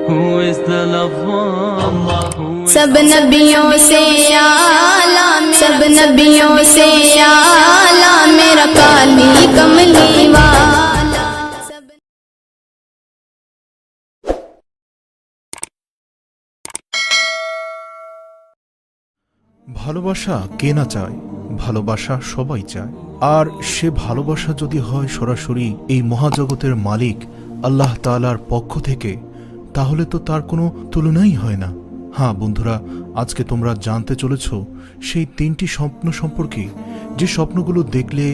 Who is the lover? सब नबियों से आला, सब नबियों से आला मेरा काली कमली वाला। ভালোবাসা কে না চায়? ভালোবাসা সবাই চায়। আর সে ভালোবাসা যদি হয় সরাসরি এই মহাজগতের মালিক আল্লাহ তাআলার পক্ষ থেকে, তাহলে তো তার কোনো তুলনাই হয় না। হ্যাঁ বন্ধুরা, আজকে তোমরা জানতে চলেছ সেই 3টি স্বপ্ন সম্পর্কে, যে স্বপ্নগুলো দেখলে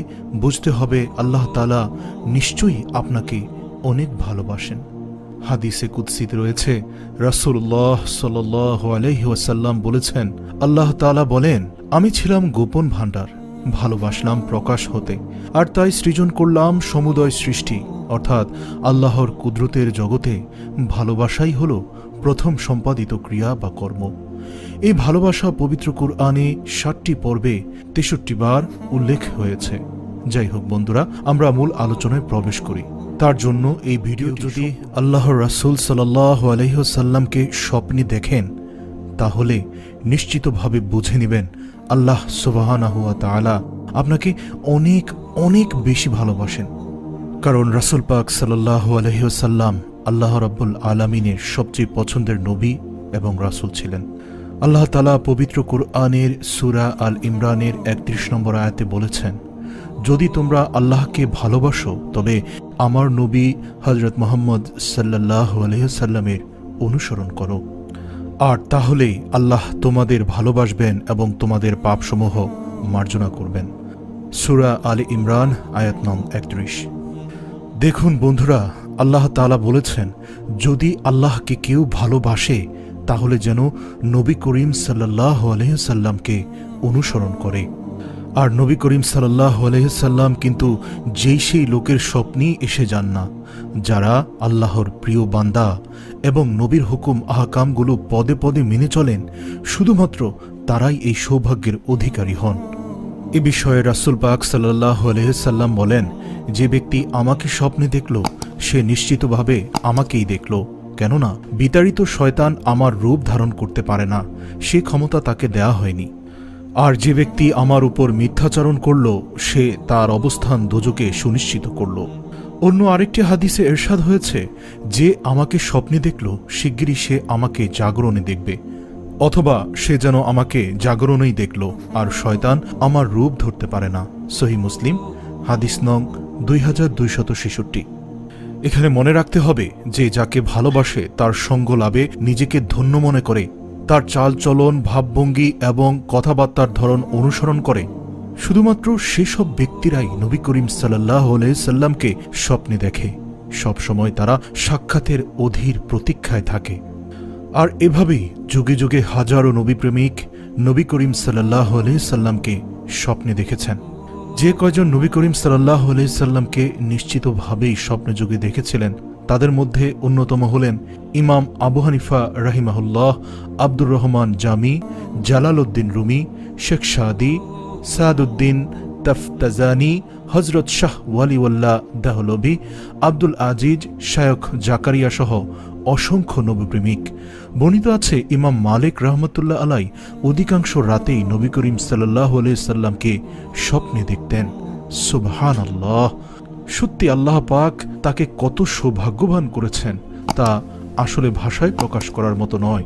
বুঝতে হবে আল্লাহ তাআলা নিশ্চয়ই আপনাকে অনেক ভালোবাসেন। হাদিসে কুদসিতে রয়েছে, রাসূলুল্লাহ সাল্লাল্লাহু আলাইহি ওয়াসাল্লাম বলেছেন, আল্লাহ তাআলা বলেন, আমি ছিলাম গোপন ভাণ্ডার, ভালোবাসলাম প্রকাশ হতে, আর তাই সৃজন করলাম সমুদয় সৃষ্টি। অর্থাৎ আল্লাহর কুদরতের জগতে ভালোবাসাই হল প্রথম সম্পাদিত ক্রিয়া বা কর্ম। এই ভালোবাসা পবিত্র কুরআনে 7টি পর্বে 63 বার উল্লেখ হয়েছে। যাই হোক বন্ধুরা, আমরা মূল আলোচনায় প্রবেশ করি। তার জন্য এই ভিডিও যদি আল্লাহর রাসূল সাল্লাল্লাহু আলাইহি ওয়াসাল্লামকে স্বপ্নে দেখেন, তাহলে নিশ্চিতভাবে বুঝে নেবেন আল্লাহ সুবহানাহু ওয়া তাআলা আপনাকে অনেক অনেক বেশি ভালোবাসেন। কারণ রাসূল পাক সাল্লাল্লাহু আলাইহি ওয়াসাল্লাম আল্লাহ রাব্বুল আলামিনের সবচেয়ে পছন্দের নবী এবং রাসূল ছিলেন। আল্লাহ তাআলা পবিত্র কুরআনের সূরা আল ইমরানের 31 নম্বর আয়াতে বলেছেন, যদি তোমরা আল্লাহকে ভালোবাসো তবে আমার নবী হযরত মুহাম্মদ সাল্লাল্লাহু আলাইহি ওয়াসাল্লামের অনুসরণ করো, আর তাহলেই আল্লাহ তোমাদের ভালোবাসবেন এবং তোমাদের পাপসমূহ মার্জনা করবেন। সূরা আল ইমরান আয়াত নং 31। দেখুন বন্ধুরা, আল্লাহ তাআলা বলেছেন, যদি আল্লাহকে কেউ ভালোবাসে তাহলে যেন নবী করিম সাল্লাল্লাহু আলাইহি ওয়াসাল্লামকে অনুসরণ করে। আর নবী করিম সাল্লাল্লাহু আলাইহি ওয়াসাল্লাম কিন্তু সেই লোকের স্বপ্নেই এসে যান না, যারা আল্লাহর প্রিয় বান্দা এবং নবীর হুকুম আহকামগুলো পদে পদে মেনে চলেন, শুধুমাত্র তারাই এই সৌভাগ্যের অধিকারী হন। এ বিষয়ে রাসূল পাক সাল্লাল্লাহু আলাইহি ওয়াসাল্লাম বলেন, যে ব্যক্তি আমাকে স্বপ্নে দেখল সে নিশ্চিতভাবে আমাকেই দেখল, কেননা বিতাড়িত শয়তান আমার রূপ ধারণ করতে পারে না, সে ক্ষমতা তাকে দেয়া হয়নি। আর যে ব্যক্তি আমার উপর মিথ্যাচারণ করল সে তার অবস্থান দোজকে সুনিশ্চিত করল। অন্য আরেকটি হাদিসে ইরশাদ হয়েছে, যে আমাকে স্বপ্নে দেখল শিগগিরই সে আমাকে জাগরণে দেখবে, অথবা সে যেন আমাকে জাগরণেই দেখল, আর শয়তান আমার রূপ ধরতে পারে না। সহিহ মুসলিম হাদিস নং 2266। এখানে মনে রাখতে হবে যে যাকে ভালোবাসে তার সঙ্গ লাভে নিজেকে ধন্য মনে করে, তার চালচলন, ভাবভঙ্গি এবং কথাবার্তার ধরন অনুসরণ করে, শুধুমাত্র সেসব ব্যক্তিরাই নবী করিম সাল্লাল্লাহু আলাইহি সাল্লামকে স্বপ্নে দেখে। সবসময় তারা সাক্ষাতের অধীর প্রতীক্ষায় থাকে। আর এভাবেই যুগে যুগে হাজারো নবী প্রেমিক নবী করিম সাল্লাল্লাহু আলাইহি সাল্লামকে স্বপ্নে দেখেছেন। যে কয়জন নবী করিম সাল্লাল্লাহু আলাইহি সাল্লামকে নিশ্চিতভাবেই স্বপ্নে যুগে দেখেছিলেন, তাদের মধ্যে অন্যতম হলেন ইমাম আবু হানিফা রাহিমাহুল্লাহ, আব্দুর রহমান জামি, জালালউদ্দিন রুমি, শেখ সাদি, সাদউদ্দিন তাফতাজানি, হযরত শাহ ওয়ালিউল্লাহ দেহলভী, আব্দুল আজিজ, শায়খ জাকারিয়া সহ অসংখ্য নবীপ্রেমিক। বর্ণিত আছে ইমাম মালিক রাহমাতুল্লাহ আলাই অধিকাংশ রাতেই নবী করিম সাল্লাল্লাহু আলাইহি সাল্লামকে স্বপ্নে দেখতেন। সুবহানাল্লাহ! সত্যি আল্লাহ পাক তাকে কত সৌভাগ্যবান করেছেন তা আসলে ভাষায় প্রকাশ করার মতো নয়।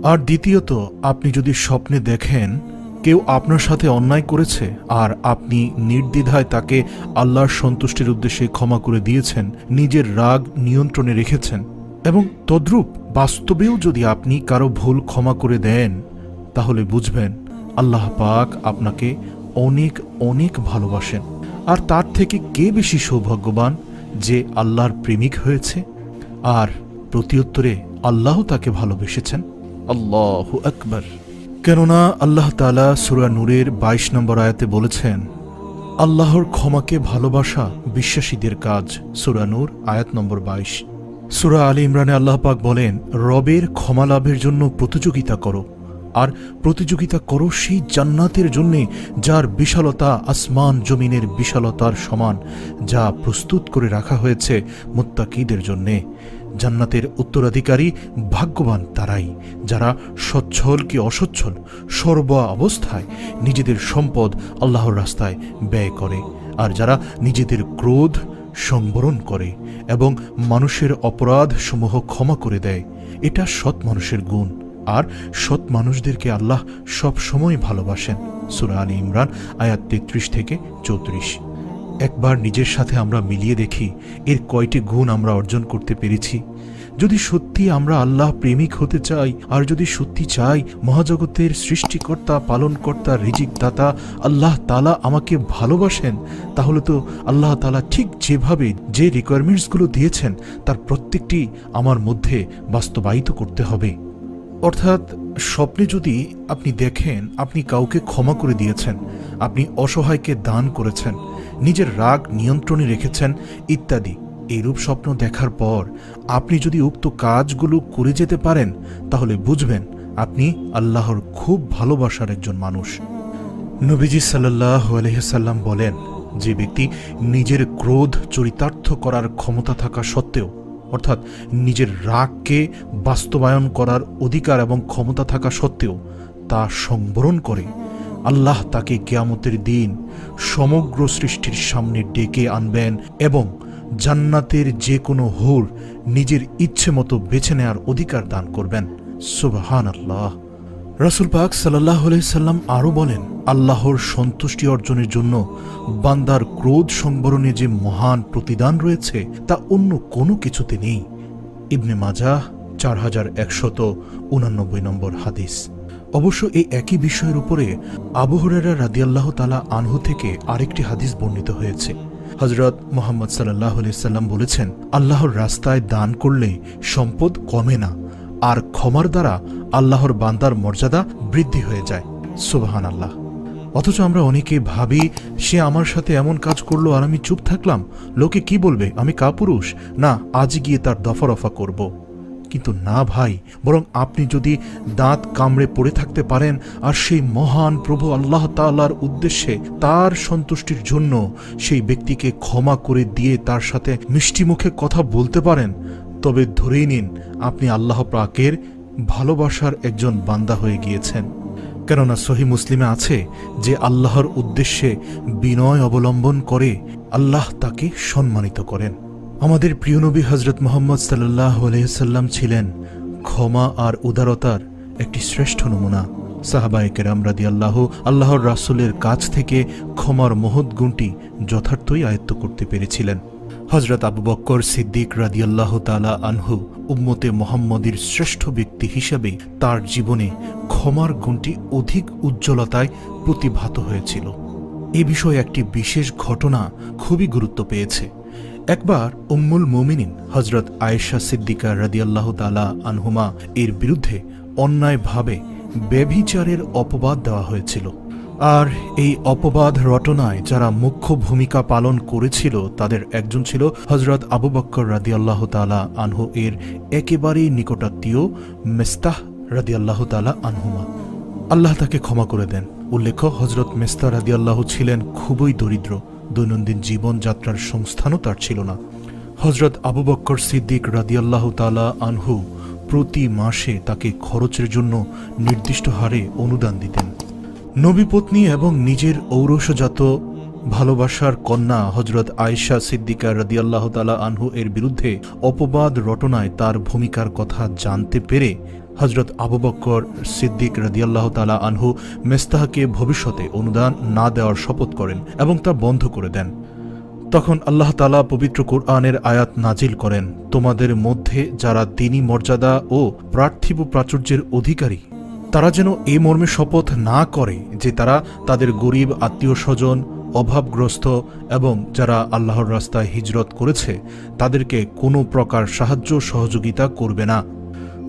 আর দ্বিতীয়ত, আপনি যদি স্বপ্নে দেখেন কেউ আপনার সাথে অন্যায় করেছে আর আপনি নির্দ্বিধায় তাকে আল্লাহর সন্তুষ্টির উদ্দেশ্যে ক্ষমা করে দিয়েছেন, নিজের রাগ নিয়ন্ত্রণে রেখেছেন, এবং তদ্রূপ বাস্তবেও যদি আপনি কারো ভুল ক্ষমা করে দেন, তাহলে বুঝবেন আল্লাহ পাক আপনাকে অনেক অনেক ভালোবাসেন। আর তার থেকে কে বেশি সৌভাগ্যবান যে আল্লাহর প্রেমিক হয়েছে আর প্রত্যুত্তরে আল্লাহ তাকে ভালোবেসেছেন। আল্লাহু আকবার! কেননা আল্লাহ তাআলা সূরা নূরের 22 নম্বর আয়াতে বলেছেন, আল্লাহর ক্ষমাকে ভালোবাসা বিশ্বাসীদের কাজ। সূরা নূর আয়াত নম্বর 22। সূরা আলী ইমরানে আল্লাহ পাক বলেন, রবের ক্ষমা লাভের জন্য প্রতিযোগিতা করো, আর প্রতিযোগিতা করো সেই জান্নাতের জন্যে যার বিশালতা আসমান জমিনের বিশালতার সমান, যা প্রস্তুত করে রাখা হয়েছে মুত্তাকিদের জন্যে। জান্নাতের উত্তরাধিকারী ভাগ্যবান তারাই যারা সচ্ছল কি অসচ্ছল সর্ব অবস্থায় নিজেদের সম্পদ আল্লাহর রাস্তায় ব্যয় করে, আর যারা নিজেদের ক্রোধ সংবরণ করে এবং মানুষের অপরাধ সমূহ ক্ষমা করে দেয়। এটা সৎ মানুষের গুণ, আর সৎ মানুষদেরকে আল্লাহ সব সময় ভালোবাসেন। সূরা আলী ইমরান আয়াত 33 থেকে 34। একবার নিজের সাথে আমরা মিলিয়ে দেখি এর কয়টি গুণ আমরা অর্জন করতে পেরেছি। যদি সত্যি আমরা আল্লাহ প্রেমিক হতে চাই, আর যদি সত্যি চাই মহাজগতের সৃষ্টিকর্তা পালনকর্তা রিজিক দাতা আল্লাহ তাআলা আমাকে ভালোবাসেন, তাহলে তো আল্লাহ তাআলা ঠিক যেভাবে যে রিকোয়ারমেন্টসগুলো দিয়েছেন তার প্রত্যেকটি আমার মধ্যে বাস্তবায়িত করতে হবে। অর্থাৎ স্বপ্নে যদি আপনি দেখেন আপনি কাউকে ক্ষমা করে দিয়েছেন, আপনি অসহায়কে দান করেছেন, নিজের রাগ নিয়ন্ত্রণে রেখেছেন ইত্যাদি, এইরূপ স্বপ্ন দেখার পর আপনি যদি উক্ত কাজগুলো করে যেতে পারেন, তাহলে বুঝবেন আপনি আল্লাহর খুব ভালোবাসার একজন মানুষ। নবীজি সাল্লাল্লাহু আলাইহি সাল্লাম বলেন, যে ব্যক্তি নিজের ক্রোধ চরিতার্থ করার ক্ষমতা থাকা সত্ত্বেও, অর্থাৎ নিজের রাগকে বাস্তবায়ন করার অধিকার এবং ক্ষমতা থাকা সত্ত্বেও তা সংবরণ করে, আল্লাহ তাকে কিয়ামতের দিন সমগ্র সৃষ্টির সামনে ডেকে আনবেন এবং জান্নাতের যে কোনো হুর নিজের ইচ্ছে মতো বেছে নেওয়ার অধিকার দান করবেন। সুবহানাল্লাহ। রাসূল পাক সাল্লাল্লাহু আলাইহি সাল্লাম আরও বলেন, আল্লাহর সন্তুষ্টি অর্জনের জন্য বান্দার ক্রোধ সংবরণে যে মহান প্রতিদান রয়েছে তা অন্য কোনো কিছুতে নেই। ইবনে মাজাহ 4189 নম্বর হাদিস। অবশ্য এই একই বিষয়ের উপরে আবু হুরায়রা রাদিয়াল্লাহু তাআলা আনহু থেকে আরেকটি হাদিস বর্ণিত হয়েছে। হযরত মুহাম্মদ সাল্লাল্লাহু আলাইহি সাল্লাম বলেছেন, আল্লাহর রাস্তায় দান করলে সম্পদ কমে না, আর ক্ষমার দ্বারা আল্লাহর বান্দার মর্যাদা বৃদ্ধি হয়ে যায়। সুবহানাল্লাহ। অথচ আমরা অনেকে ভাবি, সে আমার সাথে এমন কাজ করলো আর আমি চুপ থাকলাম, লোকে কি বলবে, আমি কাপুরুষ, না আজ গিয়ে তার দফা করব। কিন্তু না ভাই, বরং আপনি যদি দাঁত কামড়ে পড়ে থাকতে পারেন আর সেই মহান প্রভু আল্লাহ তাআলার উদ্দেশ্যে তার সন্তুষ্টির জন্য সেই ব্যক্তিকে ক্ষমা করে দিয়ে তার সাথে মিষ্টি মুখে কথা বলতে পারেন, তবে ধরেই নিন আপনি আল্লাহ পাকের ভালোবাসার একজন বান্দা হয়ে গিয়েছেন। কেননা সহিহ মুসলিমে আছে যে আল্লাহর উদ্দেশ্যে বিনয় অবলম্বন করে আল্লাহ তাকে সম্মানিত করেন। আমাদের প্রিয় নবী হযরত মুহাম্মদ সাল্লাল্লাহু আলাইহি সাল্লাম ছিলেন ক্ষমা আর উদারতার একটি শ্রেষ্ঠ নমুনা। সাহাবায়ে কেরাম রাদিয়াল্লাহু আল্লাহর রাসূলের কাছ থেকে ক্ষমার মহৎ গুণটি যথার্থই আয়ত্ত করতে পেরেছিলেন। হযরত আবু বকর সিদ্দিক রাদিয়াল্লাহু তাআলা আনহু উম্মতে মুহাম্মদীর শ্রেষ্ঠ ব্যক্তি হিসেবে তার জীবনে ক্ষমার গুণটি অধিক উজ্জ্বলতায় প্রতিভাত হয়েছিল। এ বিষয়ে একটি বিশেষ ঘটনা খুবই গুরুত্ব পেয়েছে। একবার উম্মুল মুমিনিন হযরত আয়েশা সিদ্দিকা রাদিয়াল্লাহু তাআলা আনহুমা এর বিরুদ্ধে অন্যায়ভাবে ব্যভিচারের অপবাদ দেওয়া হয়েছিল। আর এই অপবাদ রটনায় যারা মুখ্য ভূমিকা পালন করেছিল তাদের একজন ছিল হযরত আবু বকর রাদিয়াল্লাহু তাআলা আনহু এর একেবারেই নিকটাত্মীয় মিস্তাহ রাদিয়াল্লাহু তাআলা আনহুমা। আল্লাহ তাকে ক্ষমা করে দেন। উল্লেখ্য, হযরত মিস্তাহ রাদিয়াল্লাহু ছিলেন খুবই দরিদ্র, দৈনন্দিন জীবনযাত্রার সংস্থানও তার ছিল না। হযরত আবু বকর সিদ্দিক রাদিয়াল্লাহু তাআলা আনহু প্রতি মাসে তাকে খরচের জন্য নির্দিষ্ট হারে অনুদান দিতেন। নবীপত্নী এবং নিজের ঔরসজাত ভালোবাসার কন্যা হযরত আয়েশা সিদ্দিকা রাদিয়াল্লাহু তাআলা আনহু এর বিরুদ্ধে অপবাদ রটনায় তার ভূমিকার কথা জানতে পেরে হযরত আবু বকর সিদ্দিক রাদিয়াল্লাহু তাআলা আনহু মিস্তাহকে ভবিষ্যতে অনুদান না দেওয়ার শপথ করেন এবং তা বন্ধ করে দেন। তখন আল্লাহ তাআলা পবিত্র কোরআনের আয়াত নাজিল করেন, তোমাদের মধ্যে যারা দ্বীনি মর্যাদা ও পার্থিব প্রাচুর্যের অধিকারী তারা যেন এই মর্মে শপথ না করে যে তারা তাদের গরিব আত্মীয় স্বজন, অভাবগ্রস্ত এবং যারা আল্লাহর রাস্তায় হিজরত করেছে তাদেরকে কোনো প্রকার সাহায্য সহযোগিতা করবে না,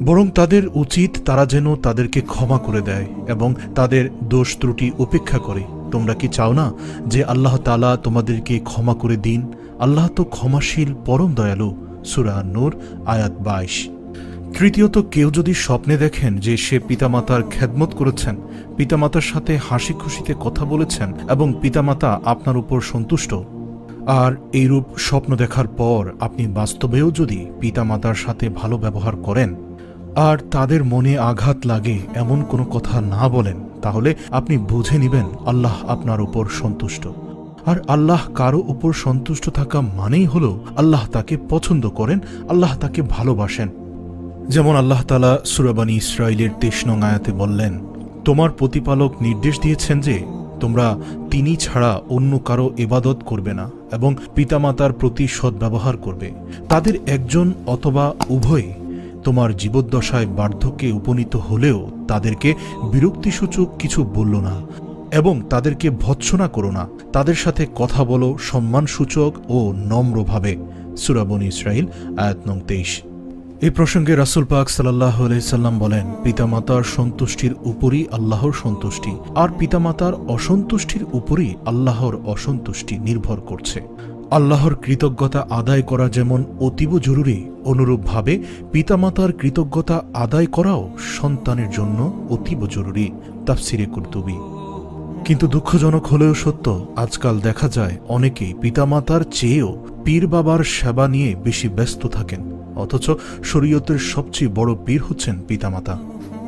বরং তাদের উচিত তারা যেন তাদেরকে ক্ষমা করে দেয় এবং তাদের দোষ ত্রুটি উপেক্ষা করে। তোমরা কি চাও না যে আল্লাহ তাআলা তোমাদেরকে ক্ষমা করে দিন? আল্লাহ তো ক্ষমাশীল পরম দয়ালু। সূরা নূর আয়াত 22। তৃতীয়ত, কেউ যদি স্বপ্নে দেখেন যে সে পিতামাতার খেদমত করেছেন, পিতামাতার সাথে হাসি খুশিতে কথা বলেছেন এবং পিতামাতা আপনার উপর সন্তুষ্ট, আর এইরূপ স্বপ্ন দেখার পর আপনি বাস্তবেও যদি পিতামাতার সাথে ভালো ব্যবহার করেন আর তাদের মনে আঘাত লাগে এমন কোনো কথা না বলেন, তাহলে আপনি বুঝে নেবেন আল্লাহ আপনার উপর সন্তুষ্ট। আর আল্লাহ কারো উপর সন্তুষ্ট থাকা মানেই হলো আল্লাহ তাকে পছন্দ করেন, আল্লাহ তাকে ভালোবাসেন। যেমন আল্লাহ তাআলা সূরা বনী ইসরাঈলের 23 নং আয়াতে বললেন, তোমার প্রতিপালক নির্দেশ দিয়েছেন যে তোমরা তিনি ছাড়া অন্য কারো ইবাদত করবে না এবং পিতামাতার প্রতি সদ্ব্যবহার করবে। তাদের একজন অথবা উভয় তোমার জীবদ্দশায় বার্ধক্যে উপনীত হলেও তাদেরকে বিরক্তিসূচক কিছু বলল না এবং তাদেরকে ভৎসনা করো না। তাদের সাথে কথা বলো সম্মানসূচক ও নম্রভাবে। সূরা বনী ইসরাঈল আয়াত নং 23। এই প্রসঙ্গে রাসূল পাক সাল্লাল্লাহু আলাইহি সাল্লাম বলেন, পিতামাতার সন্তুষ্টির উপরই আল্লাহর সন্তুষ্টি, আর পিতামাতার অসন্তুষ্টির উপরই আল্লাহর অসন্তুষ্টি নির্ভর করছে। আল্লাহর কৃতজ্ঞতা আদায় করা যেমন অতীব জরুরি, অনুরূপভাবে পিতামাতার কৃতজ্ঞতা আদায় করাও সন্তানের জন্য অতীব জরুরি। তাফসিরে কুরতুবী। কিন্তু দুঃখজনক হলেও সত্য, আজকাল দেখা যায় অনেকেই পিতামাতার চেয়েও পীর বাবার সেবা নিয়ে বেশি ব্যস্ত থাকেন, অথচ শরীয়তের সবচেয়ে বড় পীর হচ্ছেন পিতামাতা।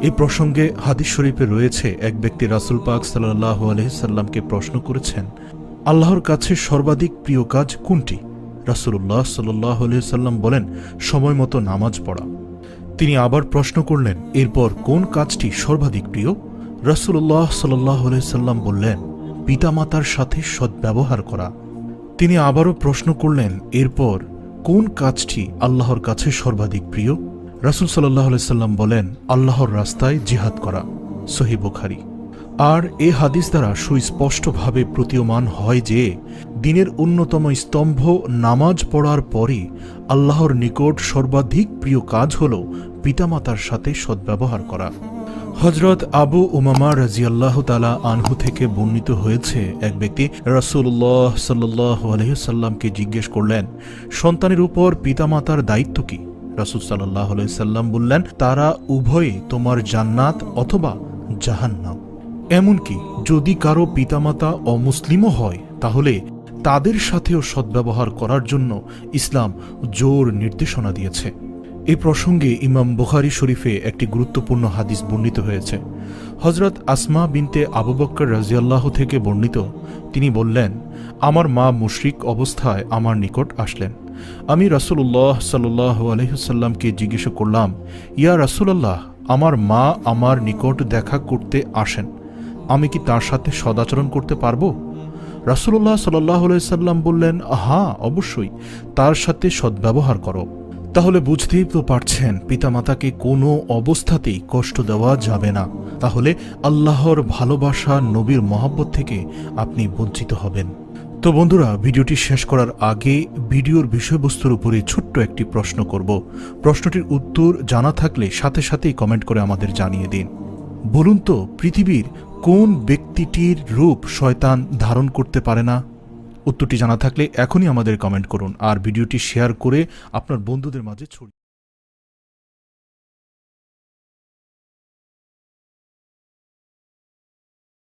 এই প্রসঙ্গে হাদিস শরীফে রয়েছে, এক ব্যক্তি রাসূল পাক সাল্লাল্লাহু আলাইহি সাল্লামকে প্রশ্ন করেছেন, আল্লাহর কাছে সর্বাধিক প্রিয় কাজ কোনটি? রাসূলুল্লাহ সাল্লাল্লাহু আলাইহি সাল্লাম বলেন, সময় মতো নামাজ পড়া। তিনি আবার প্রশ্ন করলেন, এরপর কোন কাজটি সর্বাধিক প্রিয়? রাসূলুল্লাহ সাল্লাল্লাহু আলাইহি সাল্লাম বললেন, পিতামাতার সাথে সদ্ব্যবহার করা। তিনি আবারও প্রশ্ন করলেন, এরপর কোন কাজটি আল্লাহর কাছে সর্বাধিক প্রিয়? রাসূল সাল্লাল্লাহু আলাইহি সাল্লাম বলেন, আল্লাহর রাস্তায় জিহাদ করা। সহিহ বুখারী। আর এ হাদিস দ্বারা সুস্পষ্টভাবে প্রতীয়মান হয় যে দিনের অন্যতম স্তম্ভ নামাজ পড়ার পরে আল্লাহর নিকট সর্বাধিক প্রিয় কাজ হল পিতামাতার সাথে সদ্ব্যবহার করা। হযরত আবু উমামা রাদিয়াল্লাহু তাআলা আনহু থেকে বর্ণিত হয়েছে, এক ব্যক্তি রাসূলুল্লাহ সাল্লাল্লাহু আলাইহি সাল্লামকে জিজ্ঞেস করলেন, সন্তানের উপর পিতামাতার দায়িত্ব কি? রাসূল সাল্লাল্লাহু আলাইহি সাল্লাম বললেন, তারা উভয়ে তোমার জান্নাত অথবা জাহান্নাম। এমনকি যদি কারো পিতামাতা অমুসলিমও হয় তাহলে তাদের সাথেও সদ্ব্যবহার করার জন্য ইসলাম জোর নির্দেশনা দিয়েছে। এই প্রসঙ্গে ইমাম বুখারী শরীফে একটি গুরুত্বপূর্ণ হাদিস বর্ণিত হয়েছে। হযরত আসমা বিনতে আবু বকর রাদিয়াল্লাহু থেকে বর্ণিত, তিনি বললেন, আমার মা মুশরিক অবস্থায় আমার নিকট আসলেন। আমি রাসূলুল্লাহ সাল্লাল্লাহু আলাইহি ওয়াসাল্লামকে জিজ্ঞেস করলাম, ইয়া রাসূলুল্লাহ, আমার মা আমার নিকট দেখা করতে আসেন, আমি কি তার সাথে সদাচরণ করতে পারবো? রাসূলুল্লাহ সাল্লাল্লাহু আলাইহি ওয়াসাল্লাম বললেন, হ্যাঁ, অবশ্যই, তার সাথে সদ্ব্যবহার করো। তাহলে বুঝতেই তো পারছেন, পিতামাতাকে কোনো অবস্থাতেই কষ্ট দেওয়া যাবে না, তাহলে আল্লাহর ভালোবাসা, নবীর মহব্বত থেকে আপনি বঞ্চিত হবেন। তো বন্ধুরা, ভিডিওটি শেষ করার আগে ভিডিওর বিষয়বস্তুর উপরে ছোট্ট একটি প্রশ্ন করব। প্রশ্নটির উত্তর জানা থাকলে সাথে সাথেই কমেন্ট করে আমাদের জানিয়ে দিন। বলুন তো, পৃথিবীর কোন ব্যক্তিটির রূপ শয়তান ধারণ করতে পারে না? উত্তরটি জানা থাকলে এখনই আমাদের কমেন্ট করুন আর ভিডিওটি শেয়ার করে আপনার বন্ধুদের মাঝে ছড়িয়ে